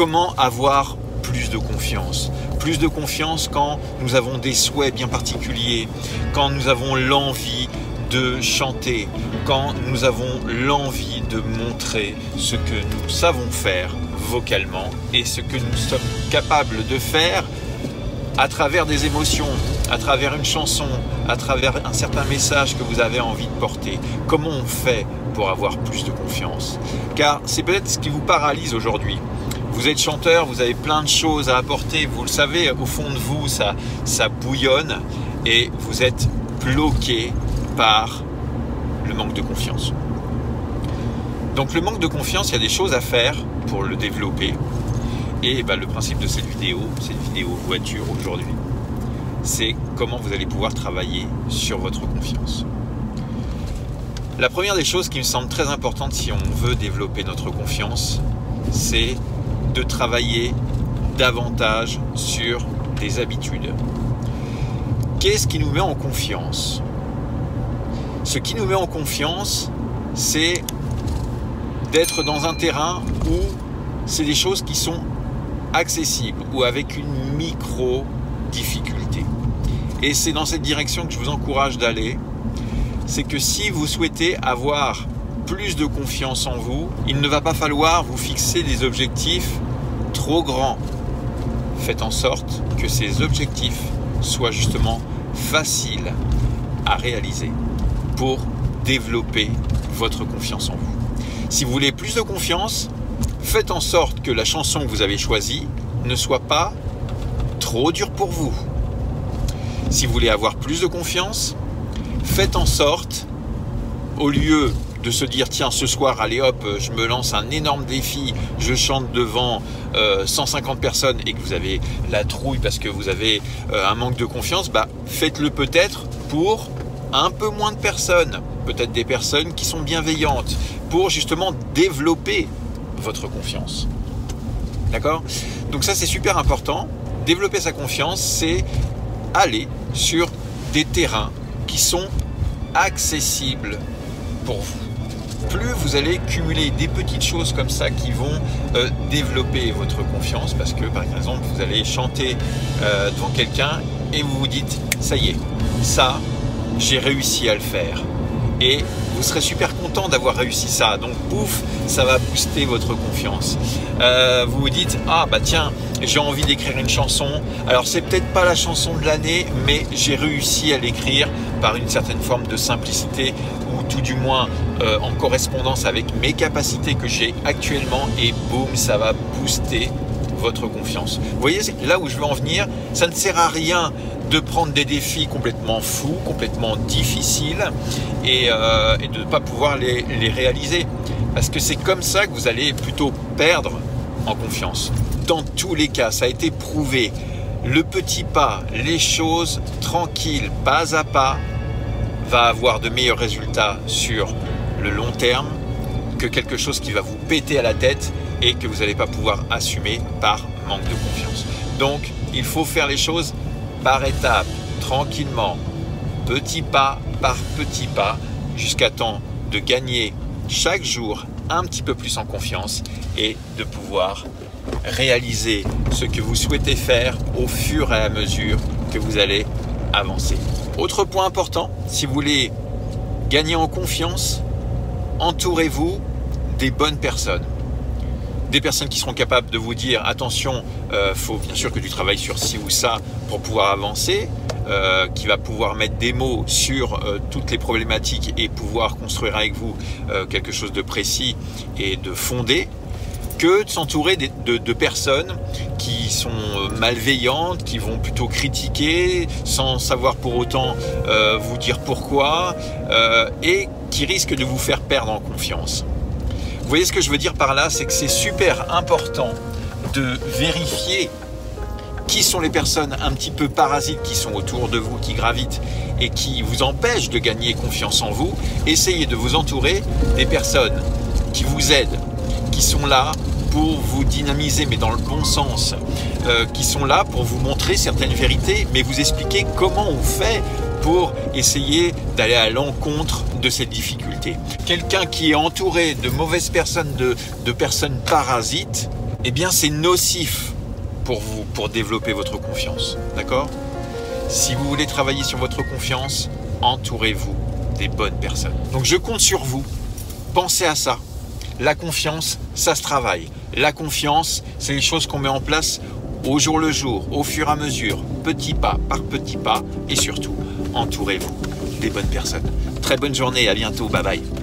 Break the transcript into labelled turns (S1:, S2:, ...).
S1: comment avoir plus de confiance? Plus de confiance quand nous avons des souhaits bien particuliers, quand nous avons l'envie de chanter, quand nous avons l'envie de montrer ce que nous savons faire vocalement et ce que nous sommes capables de faire à travers des émotions, à travers une chanson, à travers un certain message que vous avez envie de porter. Comment on fait pour avoir plus de confiance? Car c'est peut-être ce qui vous paralyse aujourd'hui. Vous êtes chanteur, vous avez plein de choses à apporter, vous le savez, au fond de vous, ça bouillonne et vous êtes bloqué par le manque de confiance. Donc le manque de confiance, il y a des choses à faire pour le développer. Et le principe de cette vidéo voiture aujourd'hui, c'est comment vous allez pouvoir travailler sur votre confiance. La première des choses qui me semble très importante si on veut développer notre confiance, c'est de travailler davantage sur des habitudes. Qu'est-ce qui nous met en confiance? Ce qui nous met en confiance, c'est d'être dans un terrain où c'est des choses qui sont accessibles ou avec une micro-difficulté. Et c'est dans cette direction que je vous encourage d'aller. C'est que si vous souhaitez avoir plus de confiance en vous, il ne va pas falloir vous fixer des objectifs trop grands. Faites en sorte que ces objectifs soient justement faciles à réaliser pour développer votre confiance en vous. Si vous voulez plus de confiance, faites en sorte que la chanson que vous avez choisie ne soit pas trop dure pour vous. Si vous voulez avoir plus de confiance, faites en sorte, au lieu de se dire tiens ce soir allez hop je me lance un énorme défi, je chante devant 150 personnes et que vous avez la trouille parce que vous avez un manque de confiance, faites-le peut-être pour un peu moins de personnes, peut-être des personnes qui sont bienveillantes, pour justement développer votre confiance. D'accord? Donc ça c'est super important. Développer sa confiance, c'est aller sur des terrains qui sont accessibles pour vous. Plus vous allez cumuler des petites choses comme ça qui vont développer votre confiance, parce que par exemple vous allez chanter devant quelqu'un et vous vous dites ça y est, ça j'ai réussi à le faire, et vous serez super content d'avoir réussi ça, donc pouf, ça va booster votre confiance. Vous vous dites ah tiens j'ai envie d'écrire une chanson, alors c'est peut-être pas la chanson de l'année mais j'ai réussi à l'écrire par une certaine forme de simplicité ou tout du moins en correspondance avec mes capacités que j'ai actuellement, et boum, ça va booster votre confiance. Vous voyez là où je veux en venir, ça ne sert à rien de prendre des défis complètement fous, complètement difficiles et de ne pas pouvoir les réaliser, parce que c'est comme ça que vous allez plutôt perdre en confiance. Dans tous les cas, ça a été prouvé, le petit pas, les choses tranquilles, pas à pas, va avoir de meilleurs résultats sur le long terme que quelque chose qui va vous péter à la tête et que vous n'allez pas pouvoir assumer par manque de confiance. Donc, il faut faire les choses par étapes, tranquillement, petit pas par petit pas, jusqu'à temps de gagner chaque jour un petit peu plus en confiance et de pouvoir réaliser ce que vous souhaitez faire au fur et à mesure que vous allez avancer. Autre point important, si vous voulez gagner en confiance, entourez-vous des bonnes personnes. Des personnes qui seront capables de vous dire attention, faut bien sûr que tu travailles sur ci ou ça pour pouvoir avancer, qui va pouvoir mettre des mots sur toutes les problématiques et pouvoir construire avec vous quelque chose de précis et de fondé, que de s'entourer de personnes qui sont malveillantes, qui vont plutôt critiquer sans savoir pour autant vous dire pourquoi et qui risquent de vous faire perdre en confiance. Vous voyez ce que je veux dire par là, c'est que c'est super important de vérifier qui sont les personnes un petit peu parasites qui sont autour de vous, qui gravitent et qui vous empêchent de gagner confiance en vous. Essayez de vous entourer des personnes qui vous aident, qui sont là pour vous dynamiser, mais dans le bon sens, qui sont là pour vous montrer certaines vérités, mais vous expliquer comment on fait pour essayer d'aller à l'encontre de cette difficulté. Quelqu'un qui est entouré de mauvaises personnes, de personnes parasites, eh bien c'est nocif pour vous, pour développer votre confiance. D'accord? Si vous voulez travailler sur votre confiance, entourez-vous des bonnes personnes. Donc je compte sur vous. Pensez à ça. La confiance, ça se travaille. La confiance, c'est les choses qu'on met en place au jour le jour, au fur et à mesure, petit pas par petit pas, et surtout, entourez-vous des bonnes personnes. Très bonne journée, à bientôt, bye bye.